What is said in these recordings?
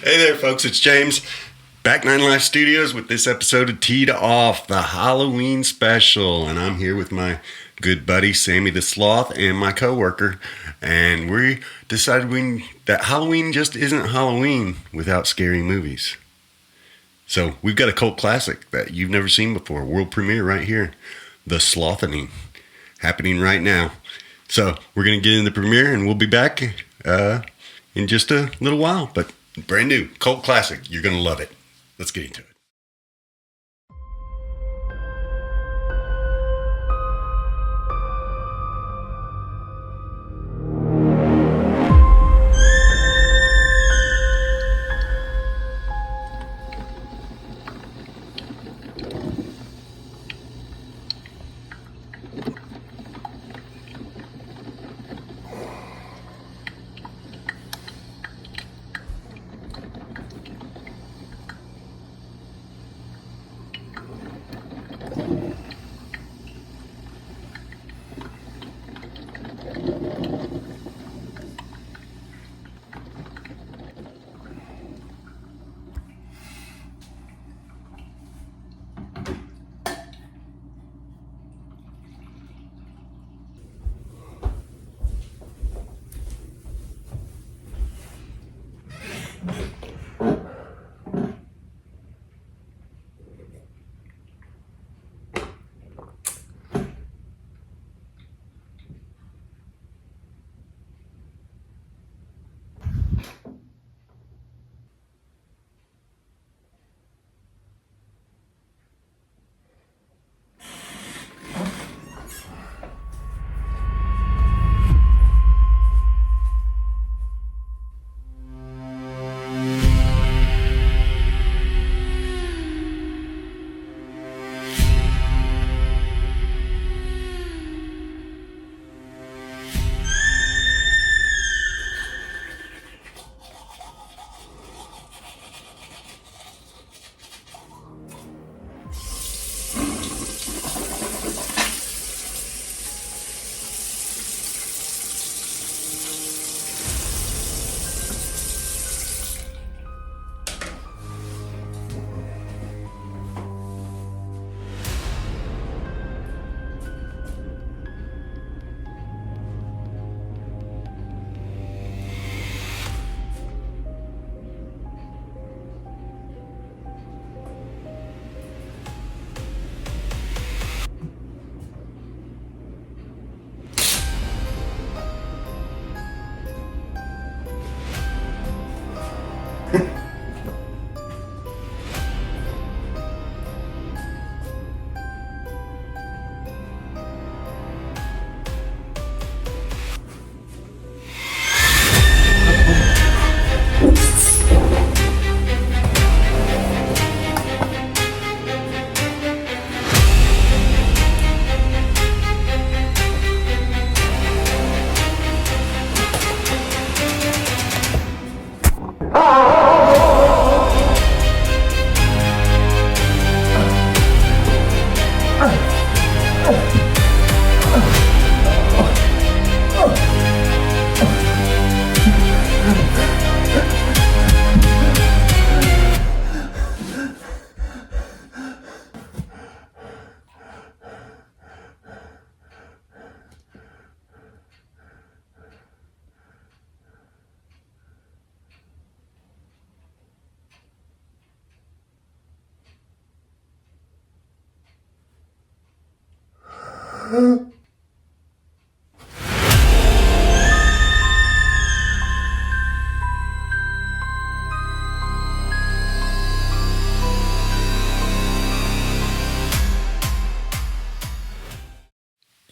Hey there, folks. It's James. Back Nine Life Studios with this episode of Teed Off, the Halloween special. And I'm here with my good buddy, Sammy the Sloth, and my coworker. And we decided that Halloween just isn't Halloween without scary movies. So we've got a cult classic that you've never seen before. World premiere right here. The Slothening. Happening right now. So we're going to get in the premiere and we'll be back in just a little while. But brand new, cult classic. You're going to love it. Let's get into it.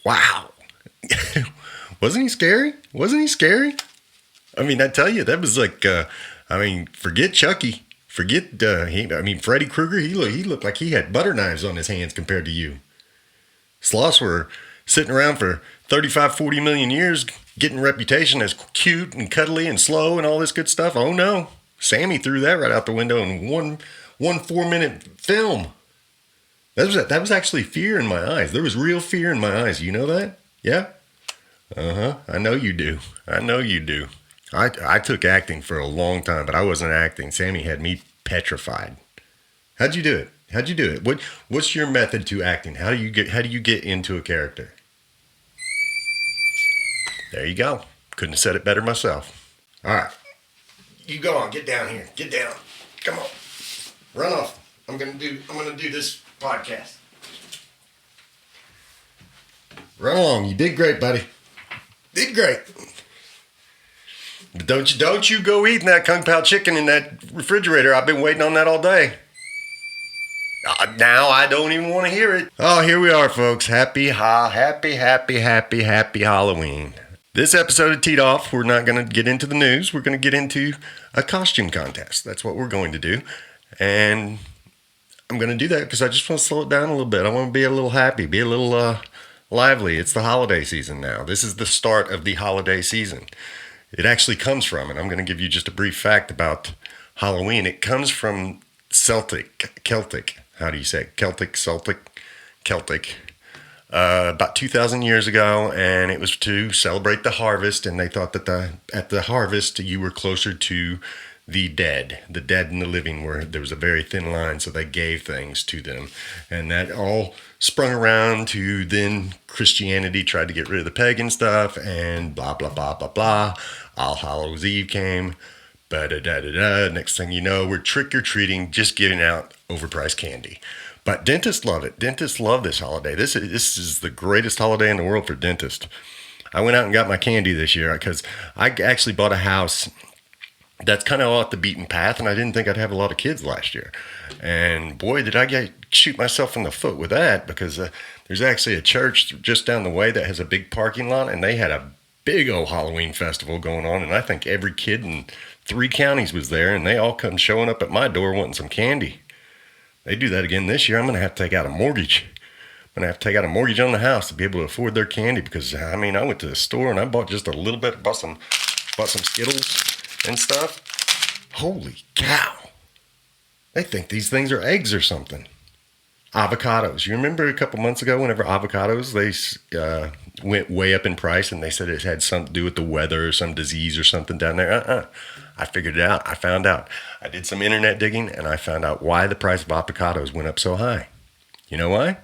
Wow. Wasn't he scary? Wasn't he scary? I mean, I tell you, that was like, forget Chucky. Forget, Freddy Krueger, he looked like he had butter knives on his hands compared to you. Sloths were sitting around for 35, 40 million years, getting a reputation as cute and cuddly and slow and all this good stuff. Oh no, Sammy threw that right out the window in one 4-minute film. That was actually fear in my eyes. There was real fear in my eyes. You know that? Yeah? Uh-huh. I know you do. I know you do. I took acting for a long time, but I wasn't acting. Sammy had me petrified. How'd you do it? How'd you do it? What's your method to acting? How do you get into a character? There you go. Couldn't have said it better myself. All right. You go on. Get down here. Get down. Come on. Run off. I'm gonna do this podcast. Run along. You did great, buddy. Did great. But don't you go eating that Kung Pao chicken in that refrigerator. I've been waiting on that all day. Now I don't even want to hear it. Oh, here we are, folks. Happy Halloween. This episode of Teed Off, we're not going to get into the news. We're going to get into a costume contest. That's what we're going to do. And I'm going to do that because I just want to slow it down a little bit. I want to be a little happy, be a little lively. It's the holiday season now. This is the start of the holiday season. It actually comes from, and I'm going to give you just a brief fact about Halloween. It comes from Celtic. How do you say it? Celtic. About 2,000 years ago, and it was to celebrate the harvest, and they thought that at the harvest you were closer to the dead and the living, where there was a very thin line, so they gave things to them, and that all sprung around to then Christianity tried to get rid of the pagan stuff, and blah blah blah blah blah. All Hallows Eve came, next thing you know, we're trick-or-treating, just giving out overpriced candy. But dentists love it. Dentists love this holiday. This is the greatest holiday in the world for dentists. I went out and got my candy this year because I actually bought a house that's kind of off the beaten path, and I didn't think I'd have a lot of kids last year. And boy, did I shoot myself in the foot with that, because there's actually a church just down the way that has a big parking lot, and they had a big old Halloween festival going on, and I think every kid in 3 counties was there, and they all come showing up at my door wanting some candy. They do that again this year. I'm going to have to take out a mortgage. I'm going to have to take out a mortgage on the house to be able to afford their candy, because, I went to the store and I bought just a little bit, bought some Skittles and stuff. Holy cow. They think these things are eggs or something. Avocados. You remember a couple months ago whenever avocados, they went way up in price, and they said it had something to do with the weather or some disease or something down there? I figured it out. I found out. I did some internet digging, and I found out why the price of avocados went up so high. You know why?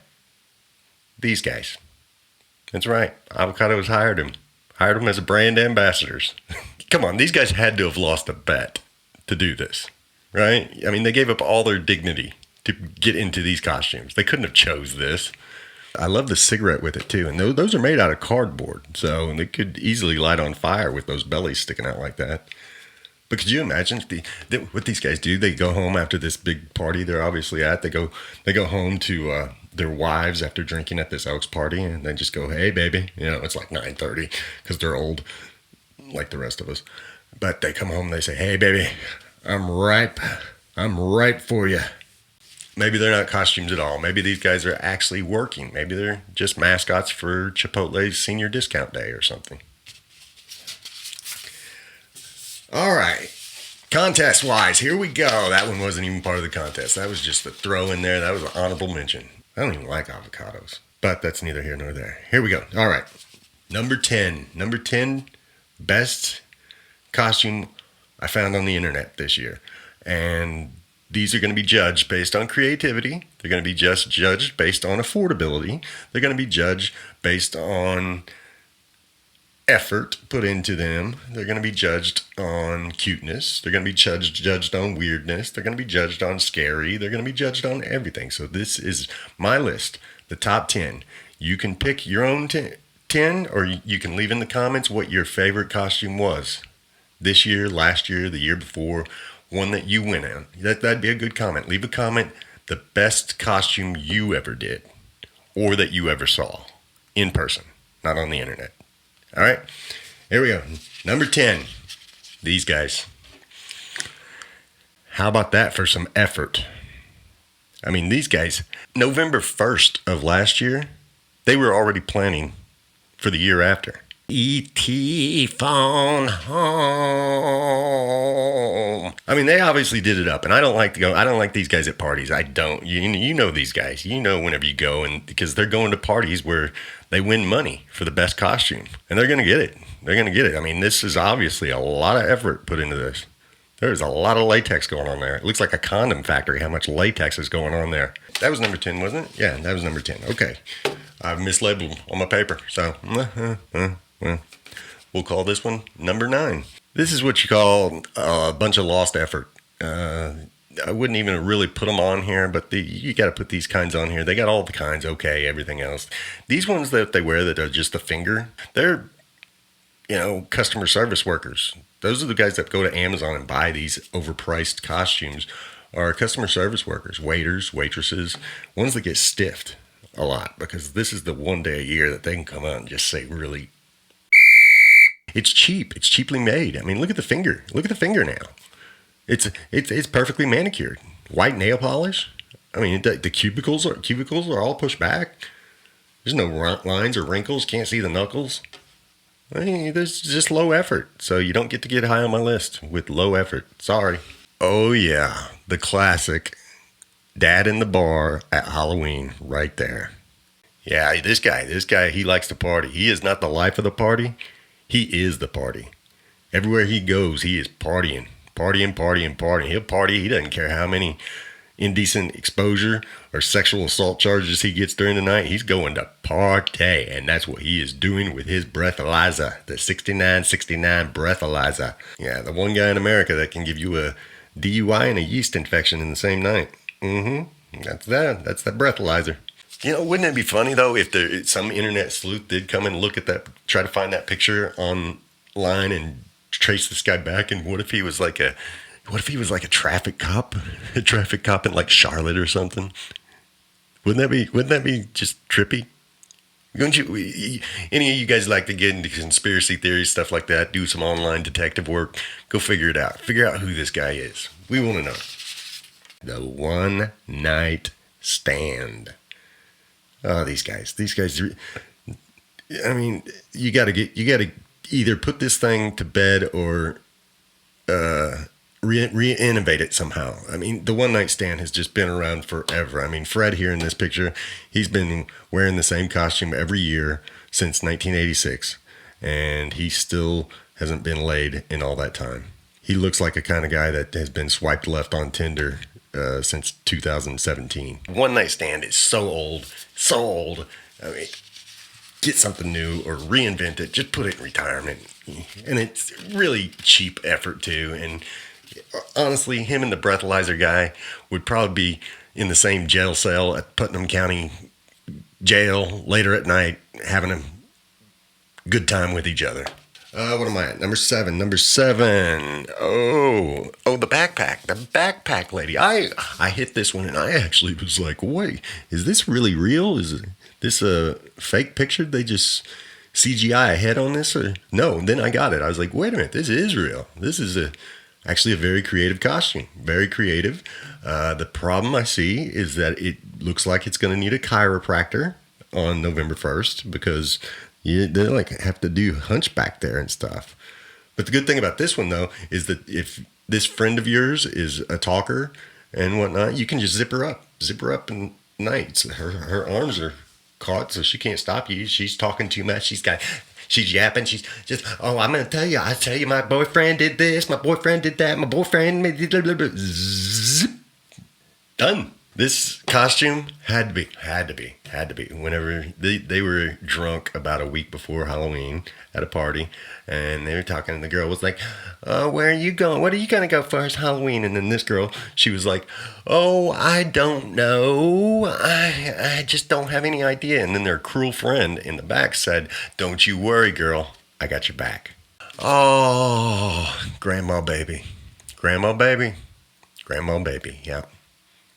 These guys. That's right. Avocados hired them as brand ambassadors. Come on, these guys had to have lost a bet to do this, right? They gave up all their dignity to get into these costumes. They couldn't have chose this. I love the cigarette with it too, and those are made out of cardboard, so they could easily light on fire with those bellies sticking out like that. But could you imagine what these guys do? They go home after this big party they're obviously at. They go home to their wives after drinking at this Elks party, and they just go, "Hey, baby," it's like 9:30 because they're old, like the rest of us. But they come home and they say, "Hey, baby, I'm ripe for you." Maybe they're not costumes at all. Maybe these guys are actually working. Maybe they're just mascots for Chipotle's senior discount day or something. All right. Contest-wise, here we go. That one wasn't even part of the contest. That was just a throw in there. That was an honorable mention. I don't even like avocados, but that's neither here nor there. Here we go. All right. Number 10. Number 10 best costume I found on the internet this year. And these are going to be judged based on creativity. They're going to be just judged based on affordability. They're going to be judged based on effort put into them. They're going to be judged on cuteness. They're going to be judged on weirdness. They're going to be judged on scary. They're going to be judged on everything. So this is my list, the top 10. You can pick your own 10, or you can leave in the comments what your favorite costume was this year, last year, the year before, one that you went on. That'd be a good comment. Leave a comment, the best costume you ever did, or that you ever saw in person, not on the internet. All right, here we go. Number 10, these guys. How about that for some effort? These guys, November 1st of last year, they were already planning for the year after. E.T. phone home. I mean, they obviously did it up, and I don't like to go. I don't like these guys at parties. I don't. You know these guys. You know whenever you go, and because they're going to parties where they win money for the best costume, and they're going to get it. They're going to get it. I mean, this is obviously a lot of effort put into this. There's a lot of latex going on there. It looks like a condom factory, how much latex is going on there. That was number 10, wasn't it? Yeah, that was number 10. Okay. I've mislabeled on my paper. So, well, we'll call this one number 9. This is what you call a bunch of lost effort. I wouldn't even really put them on here, but you got to put these kinds on here. They got all the kinds, okay, everything else. These ones that they wear that are just the finger, they're, customer service workers. Those are the guys that go to Amazon and buy these overpriced costumes, are customer service workers, waiters, waitresses, ones that get stiffed a lot, because this is the one day a year that they can come out and just say really, it's cheap. It's cheaply made. I mean, look at the finger. Look at the fingernail. It's perfectly manicured. White nail polish. I mean, the cubicles are all pushed back. There's no lines or wrinkles. Can't see the knuckles. I mean, there's just low effort. So you don't get to get high on my list with low effort. Sorry. Oh yeah, the classic dad in the bar at Halloween right there. Yeah, this guy, he likes to party. He is not the life of the party. He is the party. Everywhere he goes, he is partying. He'll party. He doesn't care how many indecent exposure or sexual assault charges he gets during the night. He's going to party, and that's what he is doing with his breathalyzer, the 6969 breathalyzer. Yeah, the one guy in America that can give you a DUI and a yeast infection in the same night. That's the breathalyzer. Wouldn't it be funny though if some internet sleuth did come and look at that, try to find that picture online and trace this guy back, and what if he was like a traffic cop in like Charlotte or something? Wouldn't that be just trippy? Don't you? Any of you guys like to get into conspiracy theories, stuff like that? Do some online detective work. Go figure it out. Figure out who this guy is. We want to know. The one night stand. Oh, these guys. I mean, you gotta either put this thing to bed or re-innovate it somehow. I mean, the one night stand has just been around forever. I mean, Fred here in this picture, he's been wearing the same costume every year since 1986, and he still hasn't been laid in all that time. He looks like a kind of guy that has been swiped left on Tinder since 2017. One night stand is so old. I mean, get something new or reinvent it. Just put it in retirement. And it's really cheap effort too. And honestly, him and the breathalyzer guy would probably be in the same jail cell at Putnam County Jail later at night, having a good time with each other. What am I at? Number 7. Oh, the backpack lady. I hit this one and I actually was like, wait, is this really real? Is this a fake picture? They just CGI a head on this? Or no, then I got it. I was like, wait a minute, this is real. This is actually a very creative costume. Very creative. The problem I see is that it looks like it's going to need a chiropractor on November 1st because they have to do hunchback there and stuff. But the good thing about this one, though, is that if this friend of yours is a talker and whatnot, you can just zip her up in nights. Her arms are caught, so she can't stop you. She's talking too much. She's yapping. She's just, I'm going to tell you. I tell you, my boyfriend did this. My boyfriend did that. My boyfriend made blah, blah, blah. Zip. Done. This costume had to be. Whenever they were drunk about a week before Halloween at a party, and they were talking, and the girl was like, where are you going? What are you going to go for as Halloween? And then this girl, she was like, I don't know. I just don't have any idea. And then their cruel friend in the back said, don't you worry, girl. I got your back. Oh, grandma baby. Yeah.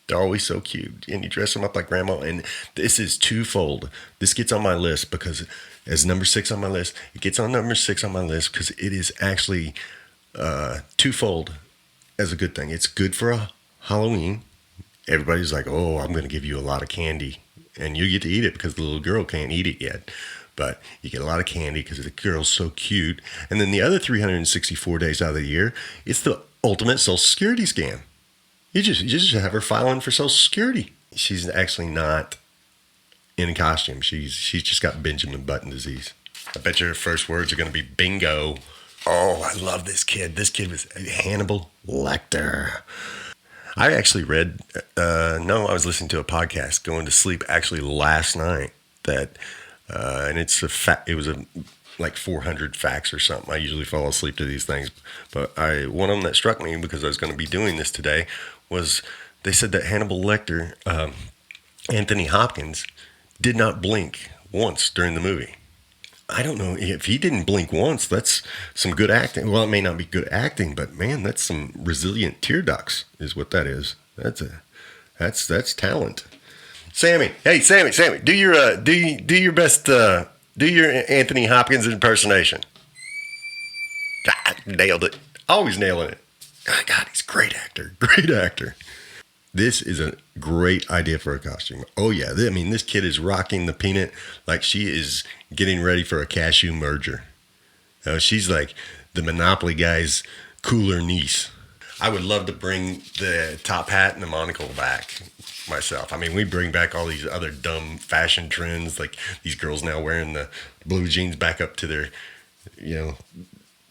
They're always so cute, and you dress them up like grandma. And this is twofold. This gets on my list because as number 6 on my list, it gets on number 6 on my list because it is actually twofold as a good thing. It's good for a Halloween. Everybody's like, I'm going to give you a lot of candy, and you get to eat it because the little girl can't eat it yet. But you get a lot of candy because the girl's so cute. And then the other 364 days out of the year, it's the ultimate Social Security scam. You just have her filing for Social Security. She's actually not in a costume. She's just got Benjamin Button disease. I bet your first words are going to be bingo. Oh, I love this kid. This kid was Hannibal Lecter. I actually read, I was listening to a podcast going to sleep actually last night that, and it's it was like 400 facts or something. I usually fall asleep to these things, but one of them that struck me because I was going to be doing this today was they said that Hannibal Lecter, Anthony Hopkins, did not blink once during the movie. I don't know if he didn't blink once. That's some good acting. Well, it may not be good acting, but man, that's some resilient tear ducts, is what that is. That's talent. Sammy, do your best. Do your Anthony Hopkins impersonation. Nailed it. Always nailing it. God, he's a great actor. Great actor. This is a great idea for a costume. Oh, yeah. This kid is rocking the peanut like she is getting ready for a cashew merger. She's like the Monopoly guy's cooler niece. I would love to bring the top hat and the monocle back myself. We bring back all these other dumb fashion trends, like these girls now wearing the blue jeans back up to their,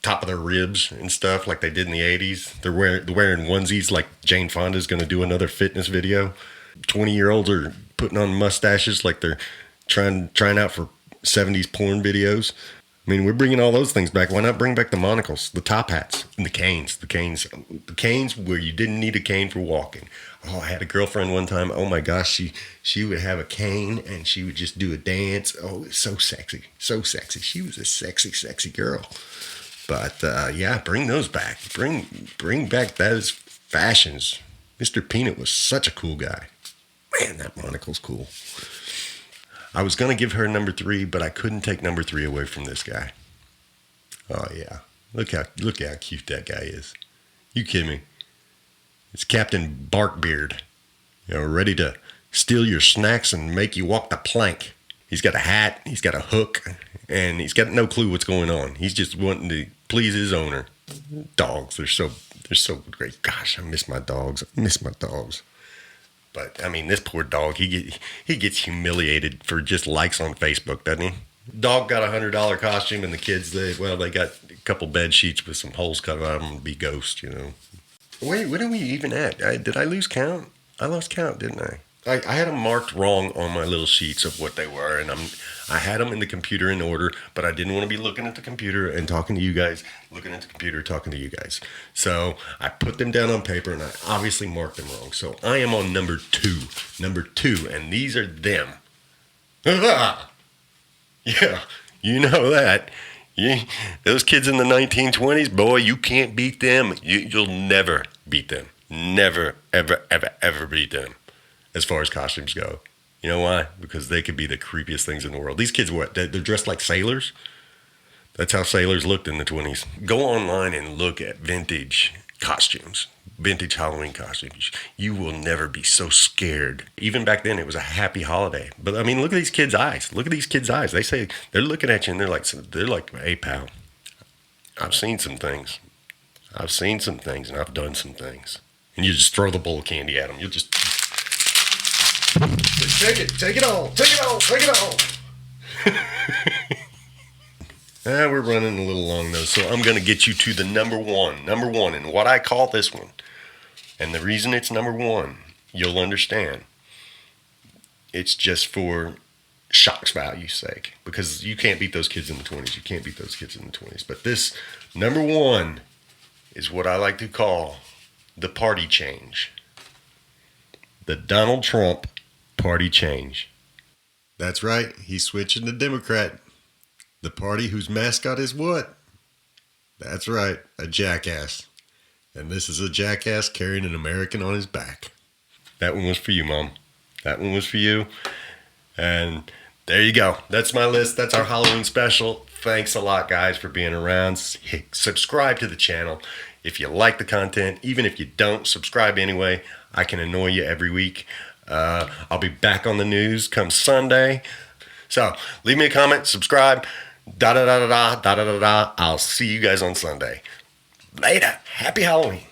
top of their ribs and stuff like they did in the 80s. They're wearing onesies like Jane Fonda's going to do another fitness video. 20-year-olds are putting on mustaches like they're trying out for 70s porn videos. We're bringing all those things back. Why not bring back the monocles, the top hats, and the canes? The canes where you didn't need a cane for walking. Oh, I had a girlfriend one time. Oh my gosh, she would have a cane and she would just do a dance. Oh, it's so sexy, so sexy. She was a sexy, sexy girl. But bring those back. Bring back those fashions. Mr. Peanut was such a cool guy. Man, that monocle's cool. I was going to give her number 3, but I couldn't take number 3 away from this guy. Oh, yeah. Look how cute that guy is. You kidding me? It's Captain Barkbeard. Ready to steal your snacks and make you walk the plank. He's got a hat, he's got a hook, and he's got no clue what's going on. He's just wanting to please his owner. Dogs, they're so great. Gosh, I miss my dogs. But this poor dog, he gets humiliated for just likes on Facebook, doesn't he? Dog got $100 costume, and the kids they got a couple bed sheets with some holes cut out of them to be ghosts, Wait, what are we even at? Did I lose count? I lost count, didn't I? I had them marked wrong on my little sheets of what they were, and I had them in the computer in order, but I didn't want to be looking at the computer and talking to you guys, looking at the computer, talking to you guys. So I put them down on paper, and I obviously marked them wrong. So I am on number 2, and these are them. Yeah, you know that. Those kids in the 1920s, boy, you can't beat them. You'll never beat them. Never, ever, ever, ever beat them. As far as costumes go. You know why? Because they could be the creepiest things in the world. These kids, they're dressed like sailors. That's how sailors looked in the 20s. Go online and look at vintage costumes, vintage Halloween costumes. You will never be so scared. Even back then, it was a happy holiday. But look at these kids' eyes. Look at these kids' eyes. They say, they're looking at you and they're like, hey, pal, I've seen some things. And I've done some things. And you just throw the bowl of candy at them. You'll just... Take it all. We're running a little long though, so I'm going to get you to the number one, and what I call this one. And the reason it's number 1, you'll understand. It's just for shock's value's sake, because you can't beat those kids in the 20s. But this number 1 is what I like to call the party change. The Donald Trump party change. That's right. He's switching to Democrat. The party whose mascot is what? That's right. A jackass. And this is a jackass carrying an American on his back. That one was for you, Mom. That one was for you. And there you go. That's my list. That's our Halloween special. Thanks a lot, guys, for being around. Subscribe to the channel. If you like the content, even if you don't, subscribe anyway. I can annoy you every week. I'll be back on the news come Sunday. So leave me a comment, subscribe, da da da da da da da da da. I'll see you guys on Sunday. Later. Happy Halloween.